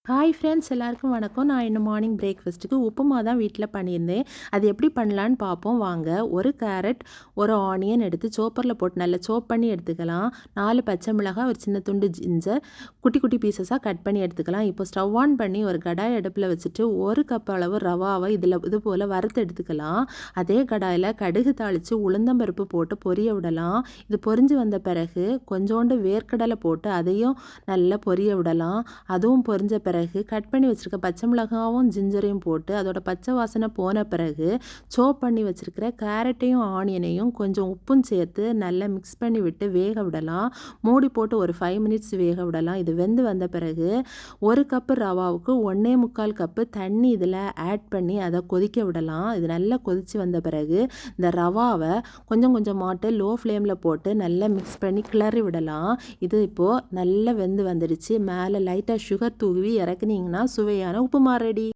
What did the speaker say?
Hi friends, எல்லாருக்கும் வணக்கம். நான் இன்னும் மார்னிங் பிரேக்ஃபாஸ்ட்டுக்கு உப்புமா தான் வீட்டில் பண்ணியிருந்தேன். அது எப்படி பண்ணலான்னு பார்ப்போம் வாங்க. ஒரு கேரட், ஒரு ஆனியன் எடுத்து சோப்பரில் போட்டு நல்லா சோப் பண்ணி எடுத்துக்கலாம். 4 பச்சை மிளகாய், ஒரு சின்ன துண்டு ஜிஞ்சர் குட்டி குட்டி பீசஸாக கட் பண்ணி எடுத்துக்கலாம். இப்போ ஸ்டவ் ஆன் பண்ணி ஒரு கடாய் அடுப்பில் வச்சுட்டு 1 கப் அளவு ரவாவை இது போல் வறுத்து எடுத்துக்கலாம். அதே கடாயில் கடுகு தாளித்து உளுந்தம்பருப்பு போட்டு பொரிய விடலாம். இது பொரிஞ்சு வந்த பிறகு கொஞ்சோண்டு வேர்க்கடலை போட்டு அதையும் நல்லா பொரிய விடலாம். அதுவும் பொரிஞ்ச பிறகு கட் பண்ணி வச்சுருக்க பச்சை மிளகாவும் ஜிஞ்சரையும் போட்டு அதோட பச்சை வாசனை போன பிறகு சோப் பண்ணி வச்சுருக்கிற கேரட்டையும் ஆனியனையும் கொஞ்சம் உப்பும் சேர்த்து நல்லா மிக்ஸ் பண்ணி விட்டு வேக விடலாம். மூடி போட்டு ஒரு 5 மினிட்ஸ் வேக விடலாம். இது வெந்து வந்த பிறகு 1 கப்பு ரவாவுக்கு 1.25 கப்பு தண்ணி இதில் ஆட் பண்ணி அதை கொதிக்க விடலாம். இது நல்லா கொதித்து வந்த பிறகு இந்த ரவாவை கொஞ்சம் கொஞ்சமாட்டு லோ ஃப்ளேமில் போட்டு நல்லா மிக்ஸ் பண்ணி கிளறி விடலாம். இது இப்போது நல்லா வெந்து வந்துடுச்சு. மேலே லைட்டாக சுகர் தூவி இறக்குனீங்கன்னா சுவையான உப்புமா ரெடி.